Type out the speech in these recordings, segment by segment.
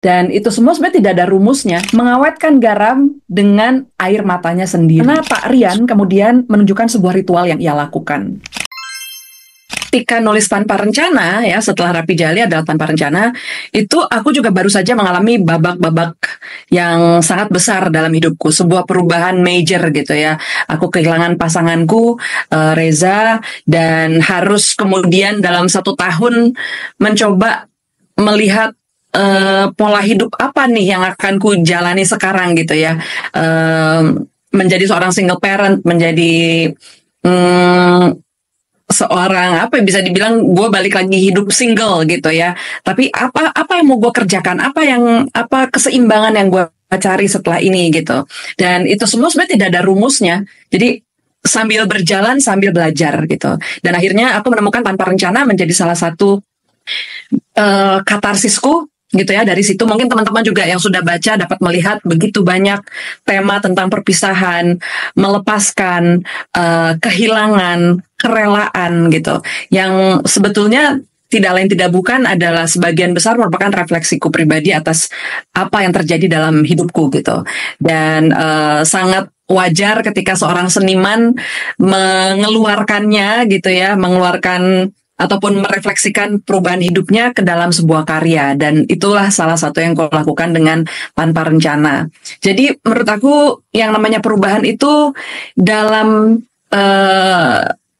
Dan itu semua sebenarnya tidak ada rumusnya. Mengawetkan garam dengan air matanya sendiri. Karena Pak Rian kemudian menunjukkan sebuah ritual yang ia lakukan. Ketika nulis tanpa rencana, ya setelah Rapi Jali adalah tanpa rencana, itu aku juga baru saja mengalami babak-babak yang sangat besar dalam hidupku, sebuah perubahan major gitu ya. Aku kehilangan pasanganku, Reza, dan harus kemudian dalam 1 tahun mencoba melihat pola hidup apa nih yang akan ku jalani sekarang gitu ya. Menjadi seorang single parent, menjadi seorang apa yang bisa dibilang gue balik lagi hidup single gitu ya. Tapi apa yang mau gue kerjakan, apa keseimbangan yang gue cari setelah ini gitu. Dan itu semua sebenarnya tidak ada rumusnya. Jadi sambil berjalan sambil belajar gitu. Dan akhirnya aku menemukan tanpa rencana menjadi salah satu katarsisku gitu ya. Dari situ mungkin teman-teman juga yang sudah baca dapat melihat begitu banyak tema tentang perpisahan, melepaskan, kehilangan, kerelaan gitu, yang sebetulnya tidak lain tidak bukan adalah sebagian besar merupakan refleksiku pribadi atas apa yang terjadi dalam hidupku gitu. Dan sangat wajar ketika seorang seniman mengeluarkannya gitu ya, mengeluarkan ataupun merefleksikan perubahan hidupnya ke dalam sebuah karya, dan itulah salah satu yang aku lakukan dengan tanpa rencana. Jadi menurut aku yang namanya perubahan itu dalam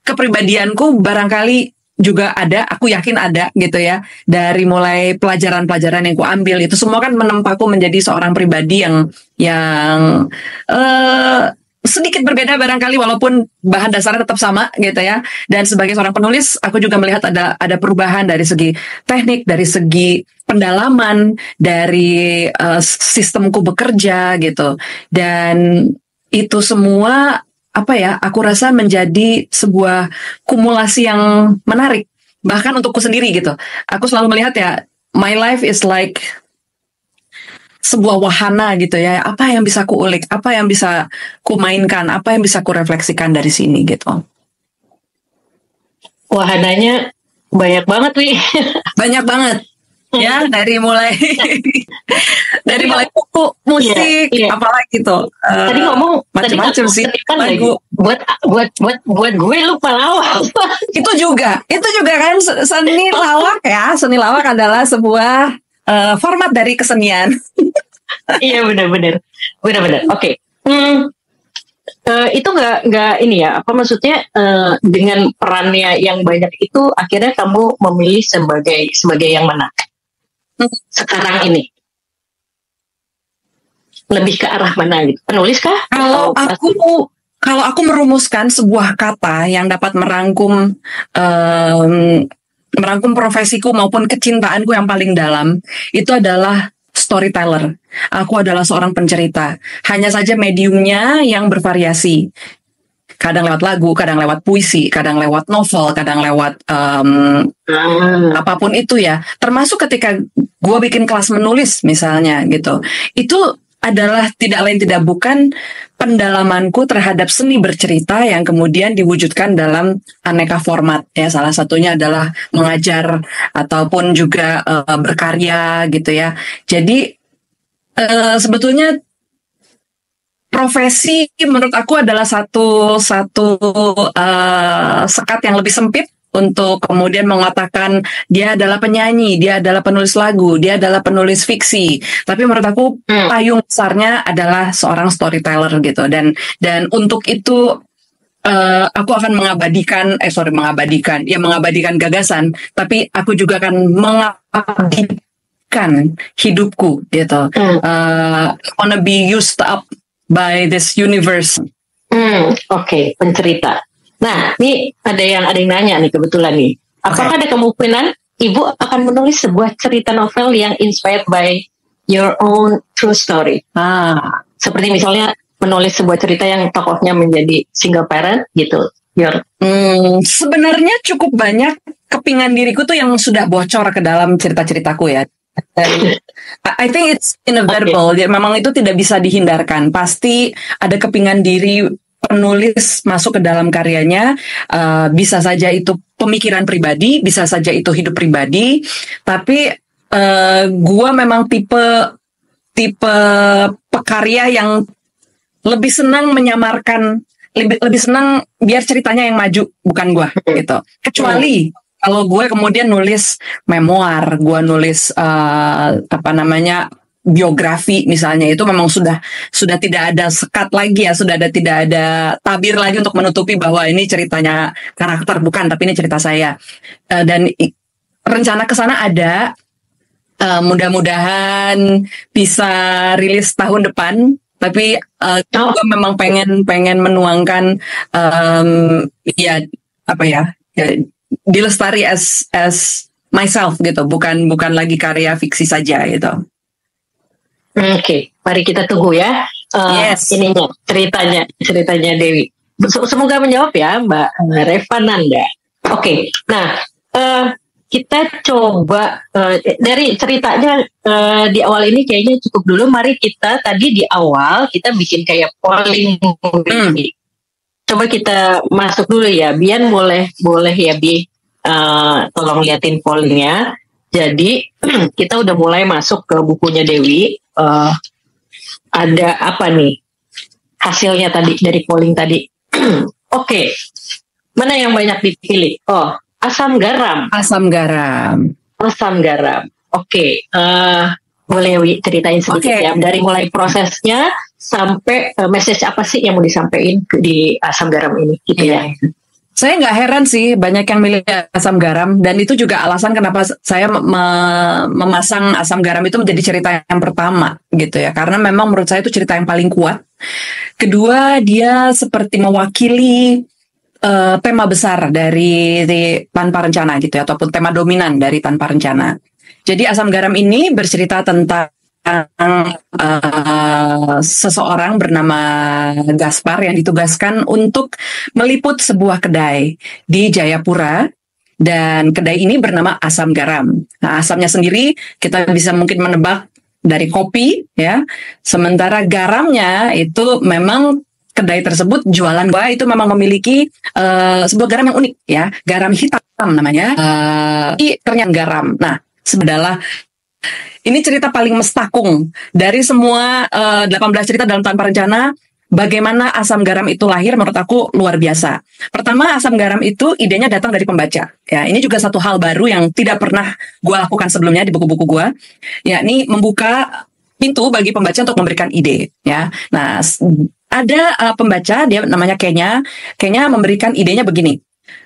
kepribadianku barangkali juga ada, aku yakin ada gitu ya. Dari mulai pelajaran-pelajaran yang ku ambil itu semua kan menempaku menjadi seorang pribadi yang sedikit berbeda barangkali walaupun bahan dasarnya tetap sama gitu ya. Dan sebagai seorang penulis aku juga melihat ada perubahan dari segi teknik, dari segi pendalaman, dari sistemku bekerja gitu. Dan itu semua apa ya, aku rasa menjadi sebuah kumulasi yang menarik bahkan untukku sendiri gitu. Aku selalu melihat ya, my life is like sebuah wahana gitu ya. Apa yang bisa ku ulik, apa yang bisa ku mainkan, apa yang bisa ku refleksikan dari sini gitu. Wahananya banyak banget, Wi. Banyak banget. Ya, dari mulai buku, musik, apalagi tuh. Tadi ngomong macam-macam sih. Lagu. Buat gue lu pelawak. Itu juga kan seni lawak ya. Seni lawak adalah sebuah format dari kesenian. Iya, benar-benar. Oke. Itu nggak ini ya, apa maksudnya, dengan perannya yang banyak itu akhirnya kamu memilih sebagai yang mana sekarang ini? Lebih ke arah mana gitu? Penulis kah? Kalau aku merumuskan sebuah kata yang dapat merangkum profesiku maupun kecintaanku yang paling dalam, itu adalah storyteller. Aku adalah seorang pencerita. Hanya saja mediumnya yang bervariasi. Kadang lewat lagu, kadang lewat puisi, kadang lewat novel, kadang lewat apapun itu ya. Termasuk ketika gue bikin kelas menulis misalnya gitu. Itu adalah tidak lain tidak bukan pendalamanku terhadap seni bercerita yang kemudian diwujudkan dalam aneka format ya. Salah satunya adalah mengajar ataupun juga berkarya gitu ya. Jadi sebetulnya profesi menurut aku adalah satu sekat yang lebih sempit untuk kemudian mengatakan dia adalah penyanyi, dia adalah penulis lagu, dia adalah penulis fiksi. Tapi menurut aku payung besarnya adalah seorang storyteller gitu. Dan untuk itu aku akan mengabadikan gagasan, tapi aku juga akan mengabadikan hidupku gitu. I wanna be used up by this universe. Oke, pencerita. Nah, ini ada yang nanya nih kebetulan nih. Apakah ada kemungkinan Ibu akan menulis sebuah cerita novel yang inspired by your own true story? Seperti misalnya menulis sebuah cerita yang tokohnya menjadi single parent gitu. Sebenarnya cukup banyak kepingan diriku tuh yang sudah bocor ke dalam cerita-ceritaku ya. I think it's inevitable. Okay. Memang itu tidak bisa dihindarkan. Pasti ada kepingan diri penulis masuk ke dalam karyanya. Bisa saja itu pemikiran pribadi, bisa saja itu hidup pribadi. Tapi Gua memang tipe pekarya yang lebih senang menyamarkan, lebih senang biar ceritanya yang maju, bukan gua gitu. Kecuali kalau gue kemudian nulis memoir, gue nulis biografi misalnya, itu memang sudah tidak ada sekat lagi ya, tidak ada tabir lagi untuk menutupi bahwa ini ceritanya karakter, bukan, tapi ini cerita saya. Dan rencana ke sana ada, mudah-mudahan bisa rilis tahun depan. Tapi gue memang pengen menuangkan Dilestari as myself gitu, bukan lagi karya fiksi saja gitu. Oke, mari kita tunggu ya. Yes. Ininya ceritanya Dewi. Semoga menjawab ya, Mbak Revananda. Oke, nah kita coba dari ceritanya di awal ini kayaknya cukup dulu. Mari kita tadi di awal kita bikin kayak polling. Coba kita masuk dulu ya, Bian boleh ya Bi, tolong liatin pollingnya. Jadi kita udah mulai masuk ke bukunya Dewi. Ada apa nih hasilnya tadi dari polling tadi? Oke. Mana yang banyak dipilih? Oh, asam garam. Oke. Boleh Wi ceritain sedikit ya, dari mulai prosesnya sampai message apa sih yang mau disampaikan di asam garam ini gitu ya. Saya nggak heran sih banyak yang milih asam garam, dan itu juga alasan kenapa saya memasang asam garam itu menjadi cerita yang pertama gitu ya, karena memang menurut saya itu cerita yang paling kuat. Kedua, dia seperti mewakili tema besar dari Tanpa Rencana gitu ya, ataupun tema dominan dari Tanpa Rencana. Jadi asam garam ini bercerita tentang seseorang bernama Gaspar yang ditugaskan untuk meliput sebuah kedai di Jayapura, dan kedai ini bernama Asam Garam. Nah, asamnya sendiri kita bisa mungkin menebak dari kopi ya, sementara garamnya itu memang kedai tersebut jualan itu memang memiliki sebuah garam yang unik ya, garam hitam namanya, ternyata garam. Nah, sebenarnya ini cerita paling mestakung dari semua 18 cerita dalam Tanpa Rencana. Bagaimana asam garam itu lahir menurut aku luar biasa. Pertama, asam garam itu idenya datang dari pembaca. Ya, ini juga satu hal baru yang tidak pernah gue lakukan sebelumnya di buku-buku gue. Yakni membuka pintu bagi pembaca untuk memberikan ide. Ya, nah ada pembaca dia namanya Kenya memberikan idenya begini.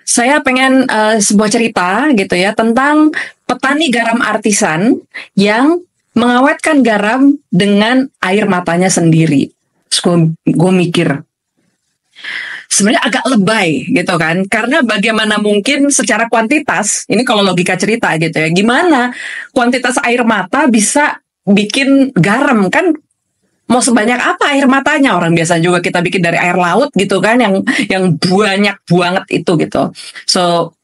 Saya pengen sebuah cerita gitu ya tentang petani garam artisan yang mengawetkan garam dengan air matanya sendiri. Gue mikir sebenarnya agak lebay gitu kan, karena bagaimana mungkin secara kuantitas, ini kalau logika cerita gitu ya, gimana kuantitas air mata bisa bikin garam, kan mau sebanyak apa air matanya, orang biasa juga kita bikin dari air laut gitu kan, yang banyak banget itu gitu. So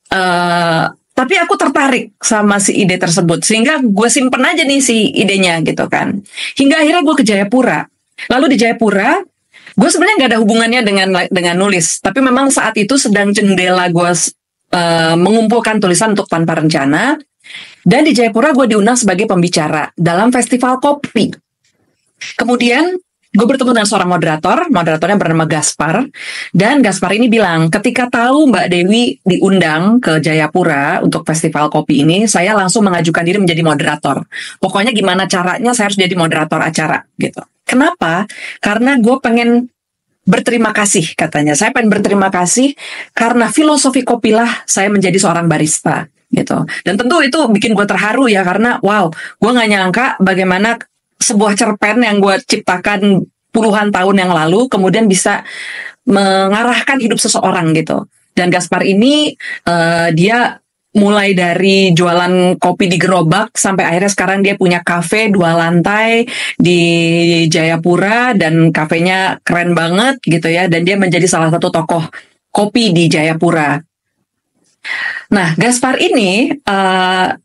tapi aku tertarik sama si ide tersebut, sehingga gue simpen aja nih si idenya gitu kan, hingga akhirnya gue ke Jayapura. Lalu di Jayapura, gue sebenarnya nggak ada hubungannya dengan nulis, tapi memang saat itu sedang jendela gue mengumpulkan tulisan untuk Tanpa Rencana, dan di Jayapura gue diundang sebagai pembicara dalam festival kopi. Kemudian gue bertemu dengan seorang moderatornya bernama Gaspar, dan Gaspar ini bilang, ketika tahu Mbak Dewi diundang ke Jayapura untuk festival kopi ini, saya langsung mengajukan diri menjadi moderator. Pokoknya gimana caranya saya harus jadi moderator acara gitu. Kenapa? Karena gue pengen berterima kasih, katanya. Saya pengen berterima kasih karena filosofi kopilah saya menjadi seorang barista gitu. Dan tentu itu bikin gue terharu ya, karena wow, gue nggak nyangka bagaimana sebuah cerpen yang gue ciptakan puluhan tahun yang lalu kemudian bisa mengarahkan hidup seseorang gitu. Dan Gaspar ini dia mulai dari jualan kopi di gerobak sampai akhirnya sekarang dia punya kafe 2 lantai di Jayapura, dan kafenya keren banget gitu ya, dan dia menjadi salah satu tokoh kopi di Jayapura. Nah, Gaspar ini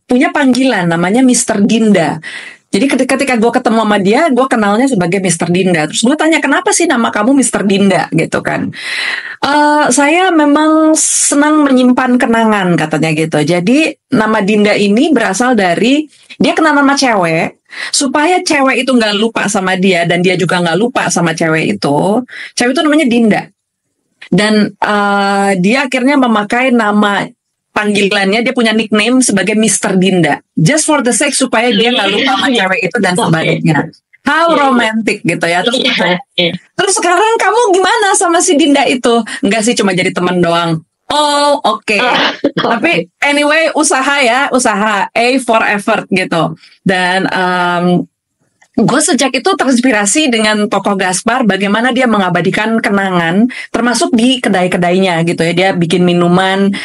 punya panggilan namanya Mr. Ginda. Jadi ketika gue ketemu sama dia, gue kenalnya sebagai Mr. Dinda. Terus gue tanya, kenapa sih nama kamu Mr. Dinda gitu kan? Saya memang senang menyimpan kenangan katanya gitu. Jadi nama Dinda ini berasal dari dia kenal sama cewek, supaya cewek itu nggak lupa sama dia dan dia juga nggak lupa sama cewek itu. Cewek itu namanya Dinda. Dan dia akhirnya memakai nama panggilannya, dia punya nickname sebagai Mr. Dinda, just for the sake supaya dia nggak lupa sama cewek itu dan sebaliknya. How romantic gitu ya. Terus sekarang kamu gimana sama si Dinda itu? Enggak sih, cuma jadi teman doang. Oh, oke. Tapi anyway, usaha A for effort gitu. Dan gue sejak itu terinspirasi dengan tokoh Gaspar, bagaimana dia mengabadikan kenangan, termasuk di kedai-kedainya gitu ya. Dia bikin minuman,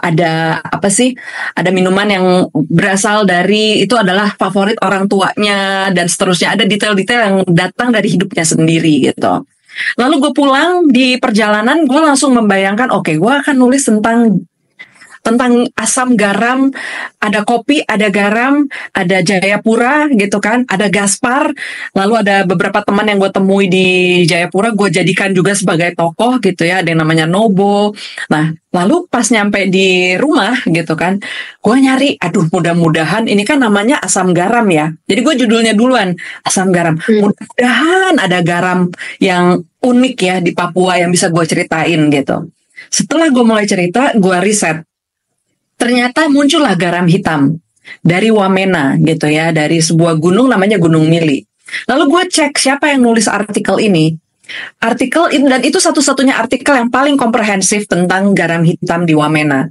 ada apa sih? Ada minuman yang berasal dari, itu adalah favorit orang tuanya, dan seterusnya. Ada detail-detail yang datang dari hidupnya sendiri gitu. Lalu gue pulang, di perjalanan gue langsung membayangkan, oke, gue akan nulis tentang asam garam, ada kopi, ada garam, ada Jayapura gitu kan, ada Gaspar, lalu ada beberapa teman yang gue temui di Jayapura, gue jadikan juga sebagai tokoh gitu ya, ada yang namanya Nobo. Nah, lalu pas nyampe di rumah gitu kan, gue nyari, aduh mudah-mudahan ini kan namanya asam garam ya, jadi gue judulnya duluan, asam garam. Mudah-mudahan ada garam yang unik ya di Papua yang bisa gue ceritain gitu. Setelah gue mulai cerita, gue riset. Ternyata muncullah garam hitam dari Wamena gitu ya, dari sebuah gunung namanya Gunung Mili. Lalu gue cek siapa yang nulis artikel ini. Artikel ini, dan itu satu-satunya artikel yang paling komprehensif tentang garam hitam di Wamena.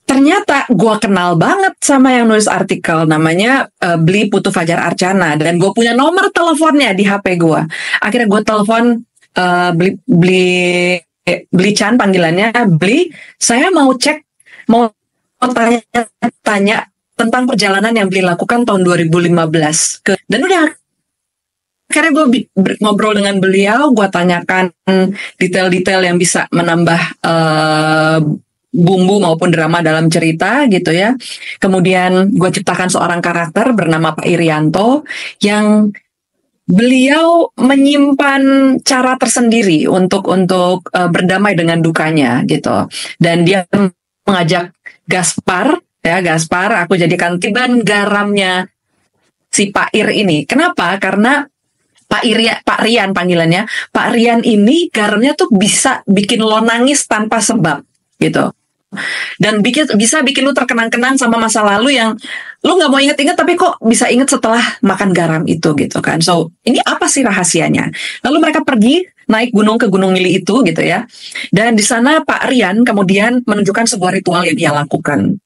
Ternyata gue kenal banget sama yang nulis artikel, namanya Bli Putu Fajar Arcana, dan gue punya nomor teleponnya di HP gue. Akhirnya gue telepon Bli Chan, panggilannya Bli, saya mau tanya tentang perjalanan yang Bli lakukan tahun 2015 dan udah akhirnya gue ngobrol dengan beliau, gue tanyakan detail-detail yang bisa menambah bumbu maupun drama dalam cerita gitu ya. Kemudian gue ciptakan seorang karakter bernama Pak Irianto yang beliau menyimpan cara tersendiri untuk berdamai dengan dukanya gitu, dan dia mengajak Gaspar, aku jadikan tiban garamnya si Pak Ir ini. Kenapa? Karena Pak Rian panggilannya. Pak Rian ini garamnya tuh bisa bikin lo nangis tanpa sebab gitu. Dan bisa bikin lo terkenang-kenang sama masa lalu yang lo nggak mau inget-inget, tapi kok bisa inget setelah makan garam itu gitu kan. So ini apa sih rahasianya? Lalu mereka pergi naik gunung ke Gunung Mili itu gitu ya. Dan di sana Pak Rian kemudian menunjukkan sebuah ritual yang dia lakukan.